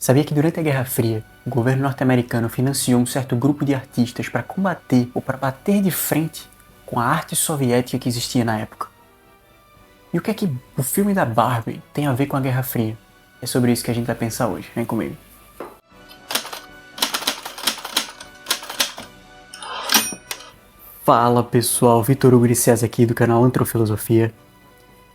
Sabia que durante a Guerra Fria, o governo norte-americano financiou um certo grupo de artistas para combater ou para bater de frente com a arte soviética que existia na época? E o que é que o filme da Barbie tem a ver com a Guerra Fria? É sobre isso que a gente vai pensar hoje. Vem comigo. Fala pessoal, Vitor Hugo de César aqui do canal Antrofilosofia,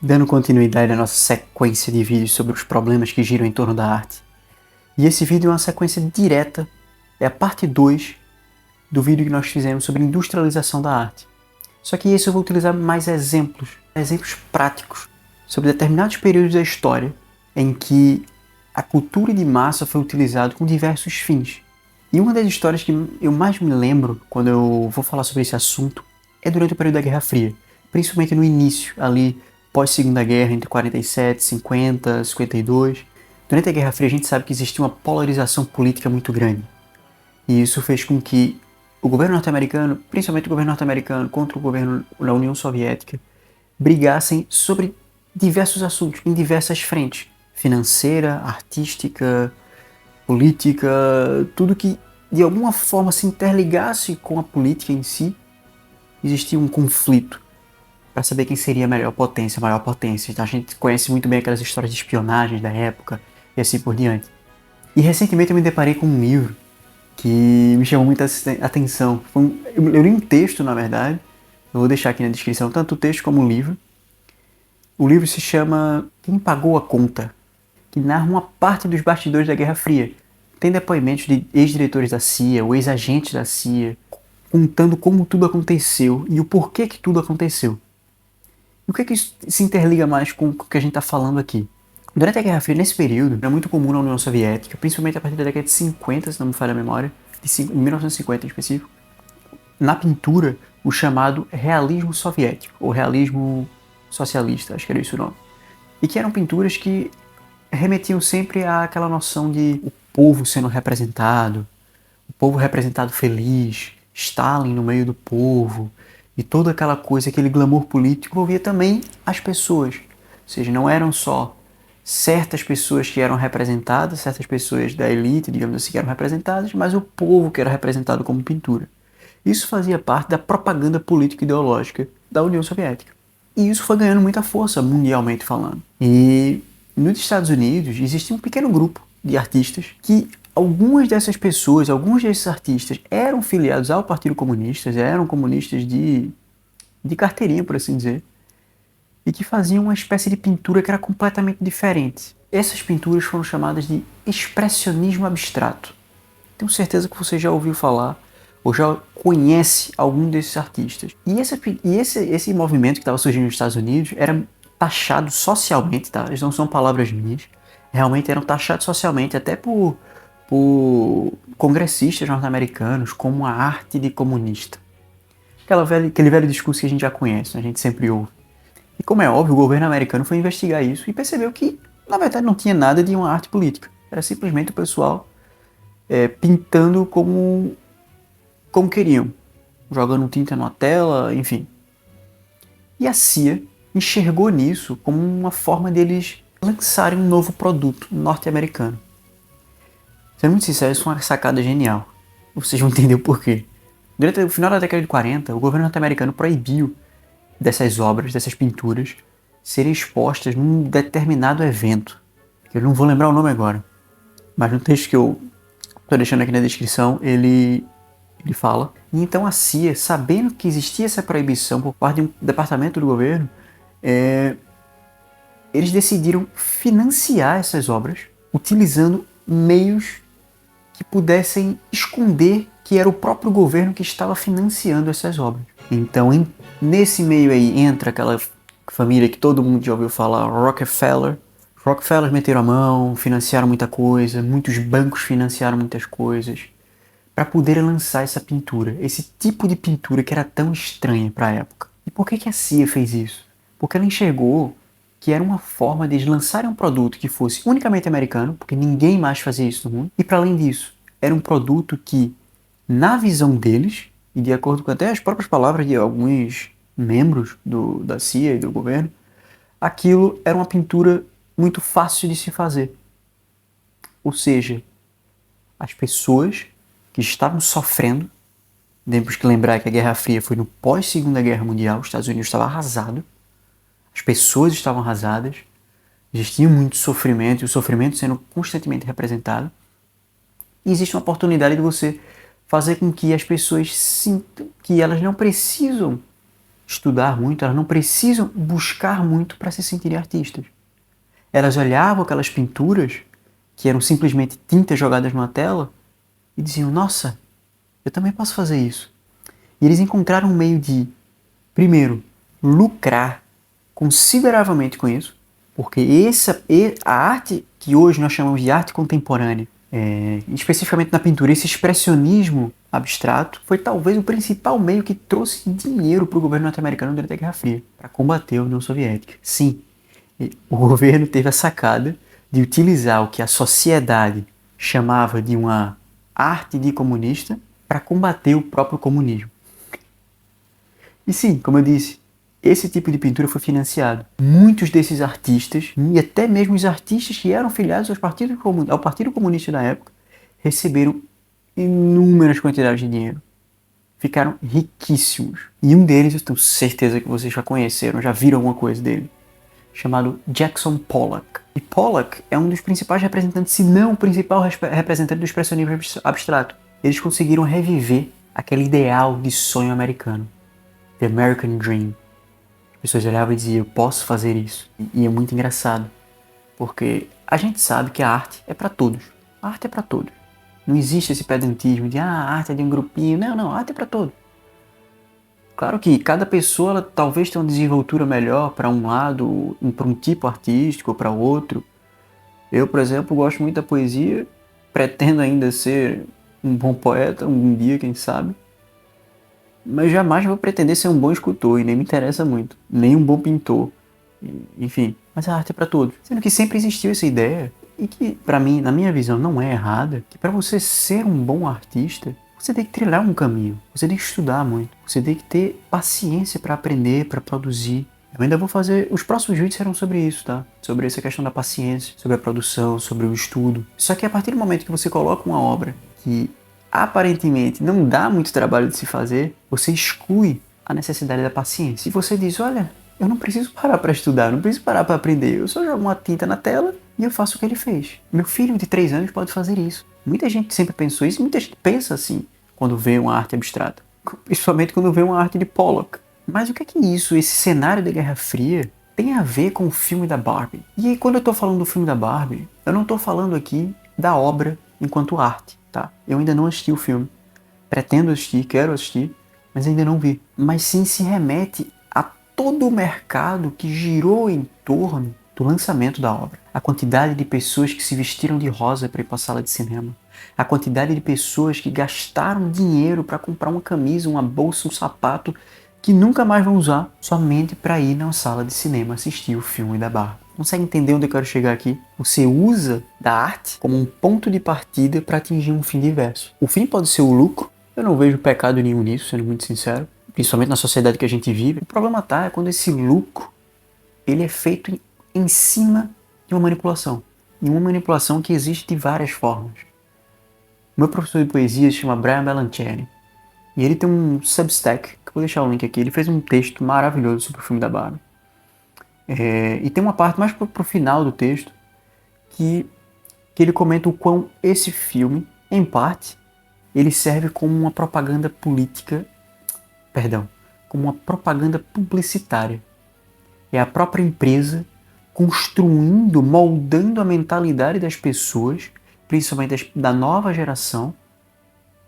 dando continuidade à nossa sequência de vídeos sobre os problemas que giram em torno da arte. E esse vídeo é uma sequência direta, é a parte 2 do vídeo que nós fizemos sobre industrialização da arte. Só que esse eu vou utilizar mais exemplos práticos, sobre determinados períodos da história em que a cultura de massa foi utilizada com diversos fins. E uma das histórias que eu mais me lembro quando eu vou falar sobre esse assunto é durante o período da Guerra Fria, principalmente no início, ali pós-Segunda Guerra, entre 47, 50, 52. Durante a Guerra Fria a gente sabe que existia uma polarização política muito grande. E isso fez com que o governo norte-americano, principalmente o governo norte-americano contra o governo da União Soviética, brigassem sobre diversos assuntos, em diversas frentes. Financeira, artística, política, tudo que de alguma forma se interligasse com a política em si, existia um conflito para saber quem seria a maior potência. Então a gente conhece muito bem aquelas histórias de espionagem da época e assim por diante. E recentemente eu me deparei com um livro que me chamou muita atenção. Eu li um texto, na verdade, eu vou deixar aqui na descrição tanto o texto como o livro. O livro se chama Quem Pagou a Conta?, que narra uma parte dos bastidores da Guerra Fria. Tem depoimentos de ex-diretores da CIA, ou ex-agentes da CIA, contando como tudo aconteceu e o porquê que tudo aconteceu. E o que é que isso se interliga mais com o que a gente está falando aqui? Durante a Guerra Fria, nesse período, era muito comum na União Soviética, principalmente a partir da década de 50, se não me falha a memória, de 1950 em específico, na pintura, o chamado realismo soviético, ou realismo socialista, acho que era isso o nome. E que eram pinturas que remetiam sempre àquela noção de o povo sendo representado, o povo representado feliz, Stalin no meio do povo, e toda aquela coisa, aquele glamour político envolvia também as pessoas. Ou seja, não eram só certas pessoas que eram representadas, certas pessoas da elite, digamos assim, que eram representadas, mas o povo que era representado como pintura. Isso fazia parte da propaganda política e ideológica da União Soviética. E isso foi ganhando muita força, mundialmente falando. E nos Estados Unidos existia um pequeno grupo de artistas que algumas dessas pessoas, alguns desses artistas eram filiados ao Partido Comunista, eram comunistas de carteirinha, por assim dizer, e que faziam uma espécie de pintura que era completamente diferente. Essas pinturas foram chamadas de expressionismo abstrato. Tenho certeza que você já ouviu falar ou já conhece algum desses artistas. E esse movimento que estava surgindo nos Estados Unidos era taxado socialmente, tá? Isso não são palavras minhas, realmente eram taxados socialmente até por congressistas norte-americanos como a arte de comunista. Aquele velho discurso que a gente já conhece, a gente sempre ouve. E como é óbvio, o governo americano foi investigar isso e percebeu que, na verdade, não tinha nada de uma arte política. Era simplesmente o pessoal pintando como queriam, jogando tinta numa tela, enfim. E a CIA enxergou nisso como uma forma deles lançarem um novo produto norte-americano. Sendo muito sincero, isso foi uma sacada genial. Vocês vão entender o porquê. Durante o final da década de 40, o governo norte-americano proibiu dessas obras, dessas pinturas, serem expostas num determinado evento. Eu não vou lembrar o nome agora. Mas no texto que eu estou deixando aqui na descrição, ele fala. E então a CIA, sabendo que existia essa proibição por parte de um departamento do governo, eles decidiram financiar essas obras utilizando meios que pudessem esconder que era o próprio governo que estava financiando essas obras. Então, nesse meio aí entra aquela família que todo mundo já ouviu falar, Rockefeller. Rockefellers meteram a mão, financiaram muita coisa, muitos bancos financiaram muitas coisas para poder lançar essa pintura, esse tipo de pintura que era tão estranha para a época. E por que a CIA fez isso? Porque ela enxergou que era uma forma de eles lançarem um produto que fosse unicamente americano, porque ninguém mais fazia isso no mundo, e para além disso, era um produto que, na visão deles, e de acordo com até as próprias palavras de alguns membros da CIA e do governo, aquilo era uma pintura muito fácil de se fazer. Ou seja, as pessoas que estavam sofrendo, temos que lembrar que a Guerra Fria foi no pós-Segunda Guerra Mundial, os Estados Unidos estava arrasado, as pessoas estavam arrasadas, existia muito sofrimento, e o sofrimento sendo constantemente representado, e existe uma oportunidade de você fazer com que as pessoas sintam que elas não precisam estudar muito, elas não precisam buscar muito para se sentirem artistas. Elas olhavam aquelas pinturas, que eram simplesmente tintas jogadas numa tela, e diziam, nossa, eu também posso fazer isso. E eles encontraram um meio de, primeiro, lucrar consideravelmente com isso, porque a arte que hoje nós chamamos de arte contemporânea, especificamente na pintura, esse expressionismo abstrato, foi talvez o principal meio que trouxe dinheiro para o governo norte-americano durante a Guerra Fria, para combater a União Soviética. Sim, o governo teve a sacada de utilizar o que a sociedade chamava de uma arte de comunista para combater o próprio comunismo. E sim, como eu disse, esse tipo de pintura foi financiado. Muitos desses artistas, e até mesmo os artistas que eram filiados ao Partido Comunista da época, receberam inúmeras quantidades de dinheiro. Ficaram riquíssimos. E um deles, eu tenho certeza que vocês já conheceram, já viram alguma coisa dele, chamado Jackson Pollock. E Pollock é um dos principais representantes, se não o principal representante do expressionismo abstrato. Eles conseguiram reviver aquele ideal de sonho americano, The American Dream. As pessoas olhavam e diziam, eu posso fazer isso. E é muito engraçado, porque a gente sabe que a arte é para todos. A arte é para todos. Não existe esse pedantismo de, a arte é de um grupinho. Não, a arte é para todos. Claro que cada pessoa ela, talvez tenha uma desenvoltura melhor para um lado, para um tipo artístico ou para outro. Eu, por exemplo, gosto muito da poesia, pretendo ainda ser um bom poeta, um dia, quem sabe. Mas jamais vou pretender ser um bom escultor e nem me interessa muito. Nem um bom pintor. Enfim, mas a arte é para todos. Sendo que sempre existiu essa ideia, e que, para mim, na minha visão, não é errada, que para você ser um bom artista, você tem que trilhar um caminho, você tem que estudar muito, você tem que ter paciência para aprender, para produzir. Eu ainda vou fazer, os próximos vídeos serão sobre isso, tá? Sobre essa questão da paciência, sobre a produção, sobre o estudo. Só que a partir do momento que você coloca uma obra que aparentemente não dá muito trabalho de se fazer, você exclui a necessidade da paciência. E você diz, olha, eu não preciso parar para estudar, eu não preciso parar para aprender, eu só jogo uma tinta na tela e eu faço o que ele fez. Meu filho de 3 anos pode fazer isso. Muita gente sempre pensou isso, muita gente pensa assim quando vê uma arte abstrata. Principalmente quando vê uma arte de Pollock. Mas o que é que isso, esse cenário da Guerra Fria, tem a ver com o filme da Barbie? E aí, quando eu tô falando do filme da Barbie, eu não tô falando aqui da obra enquanto arte, tá? Eu ainda não assisti o filme. Pretendo assistir, quero assistir, mas ainda não vi. Mas sim se remete a todo o mercado que girou em torno do lançamento da obra. A quantidade de pessoas que se vestiram de rosa para ir para a sala de cinema. A quantidade de pessoas que gastaram dinheiro para comprar uma camisa, uma bolsa, um sapato que nunca mais vão usar somente para ir na sala de cinema assistir o filme da Barbie. Consegue entender onde eu quero chegar aqui? Você usa da arte como um ponto de partida para atingir um fim diverso. O fim pode ser o lucro. Eu não vejo pecado nenhum nisso, sendo muito sincero. Principalmente na sociedade que a gente vive. O problema é quando esse lucro ele é feito em cima de uma manipulação. E uma manipulação que existe de várias formas. O meu professor de poesia se chama Brian Belancheri. E ele tem um Substack, que eu vou deixar o link aqui. Ele fez um texto maravilhoso sobre o filme da Barbie. E tem uma parte mais pro final do texto que ele comenta o quão esse filme, em parte, ele serve como uma propaganda política, como uma propaganda publicitária. É a própria empresa construindo, moldando a mentalidade das pessoas, principalmente da nova geração,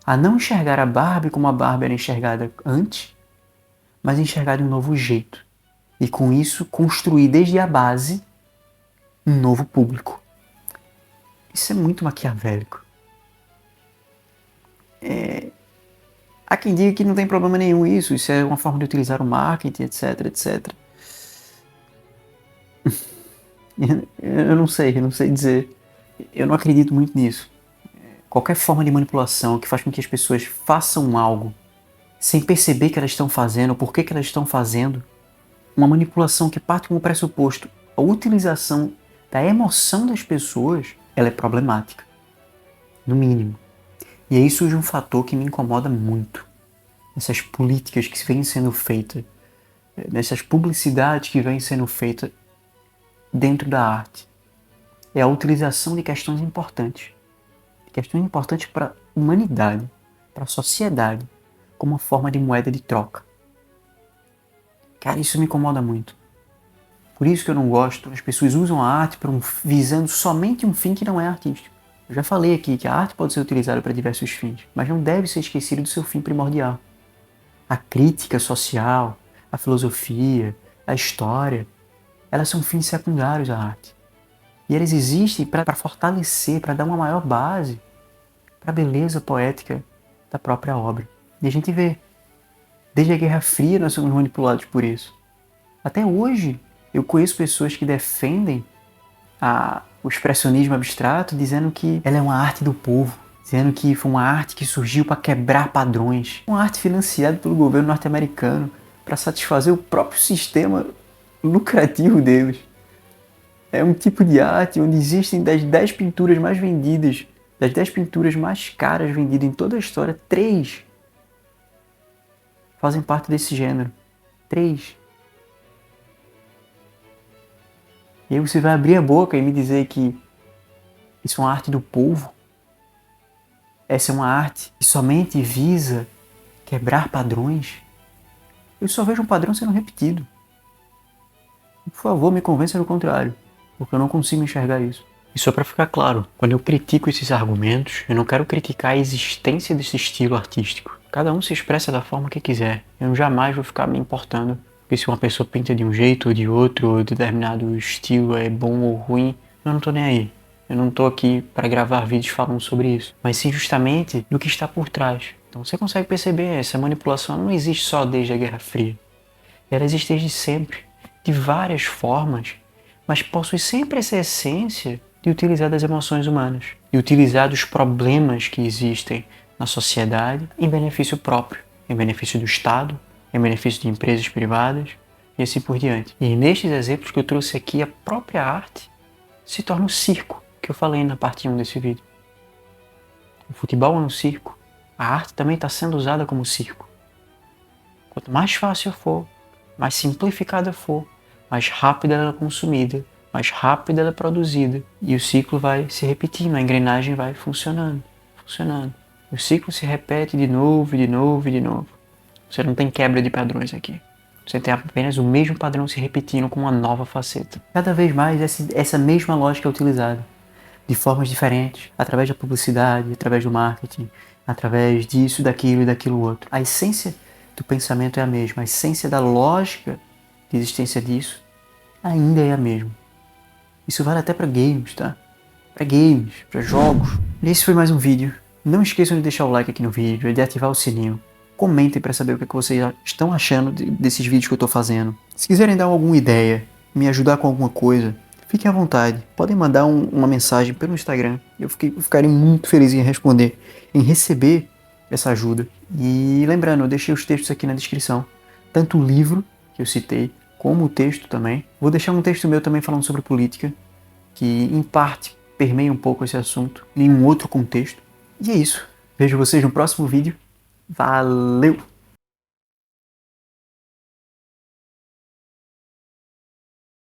a não enxergar a Barbie como a Barbie era enxergada antes, mas enxergar de um novo jeito. E com isso, construir desde a base um novo público. Isso é muito maquiavélico. Há quem diga que não tem problema nenhum isso é uma forma de utilizar o marketing, etc, etc. Eu não sei dizer. Eu não acredito muito nisso. Qualquer forma de manipulação que faz com que as pessoas façam algo sem perceber que elas estão fazendo, por que elas estão fazendo, uma manipulação que parte como pressuposto a utilização da emoção das pessoas, ela é problemática. no mínimo. E aí surge um fator que me incomoda muito. Essas políticas que vêm sendo feitas, nessas publicidades que vêm sendo feitas dentro da arte. É a utilização de questões importantes. Questões importantes para a humanidade, para a sociedade, como uma forma de moeda de troca. Cara, isso me incomoda muito. Por isso que eu não gosto, as pessoas usam a arte visando somente um fim que não é artístico. Eu já falei aqui que a arte pode ser utilizada para diversos fins, mas não deve ser esquecido do seu fim primordial. A crítica social, a filosofia, a história, elas são fins secundários à arte. E eles existem para fortalecer, para dar uma maior base para a beleza poética da própria obra. E a gente vê, desde a Guerra Fria nós somos manipulados por isso. Até hoje, eu conheço pessoas que defendem o expressionismo abstrato, dizendo que ela é uma arte do povo, dizendo que foi uma arte que surgiu para quebrar padrões, uma arte financiada pelo governo norte-americano para satisfazer o próprio sistema lucrativo deles. É um tipo de arte onde existem das 10 pinturas mais vendidas, das 10 pinturas mais caras vendidas em toda a história, 3 fazem parte desse gênero. 3. E aí você vai abrir a boca e me dizer que isso é uma arte do povo? Essa é uma arte que somente visa quebrar padrões? Eu só vejo um padrão sendo repetido. Por favor, me convença do contrário, porque eu não consigo enxergar isso. E só para ficar claro, quando eu critico esses argumentos, eu não quero criticar a existência desse estilo artístico. Cada um se expressa da forma que quiser. Eu jamais vou ficar me importando porque se uma pessoa pinta de um jeito ou de outro, ou determinado estilo é bom ou ruim, eu não tô nem aí. Eu não tô aqui para gravar vídeos falando sobre isso, mas sim justamente do que está por trás. Então você consegue perceber, essa manipulação não existe só desde a Guerra Fria. Ela existe desde sempre, de várias formas, mas possui sempre essa essência de utilizar das emoções humanas, de utilizar dos problemas que existem na sociedade em benefício próprio, em benefício do Estado, em benefício de empresas privadas e assim por diante. E nestes exemplos que eu trouxe aqui, a própria arte se torna um circo, que eu falei na parte 1 desse vídeo. O futebol é um circo, a arte também está sendo usada como circo. Quanto mais fácil for, mais simplificada for, mais rápida ela é consumida, mais rápida ela é produzida, e o ciclo vai se repetindo, a engrenagem vai funcionando. O ciclo se repete de novo, de novo, de novo. Você não tem quebra de padrões aqui. Você tem apenas o mesmo padrão se repetindo com uma nova faceta. Cada vez mais essa mesma lógica é utilizada, de formas diferentes, através da publicidade, através do marketing, através disso, daquilo e daquilo outro. A essência do pensamento é a mesma, a essência da lógica de existência disso ainda é a mesma. Isso vale até para games, tá? Para games, para jogos. E esse foi mais um vídeo. Não esqueçam de deixar o like aqui no vídeo e de ativar o sininho. Comentem para saber o que vocês estão achando desses vídeos que eu estou fazendo. Se quiserem dar alguma ideia, me ajudar com alguma coisa, fiquem à vontade. Podem mandar uma mensagem pelo Instagram. Eu ficarei muito feliz em responder, em receber essa ajuda. E lembrando, eu deixei os textos aqui na descrição. Tanto o livro que eu citei, como o texto também. Vou deixar um texto meu também falando sobre política, que em parte permeia um pouco esse assunto, em um outro contexto. E é isso. Vejo vocês no próximo vídeo. Valeu!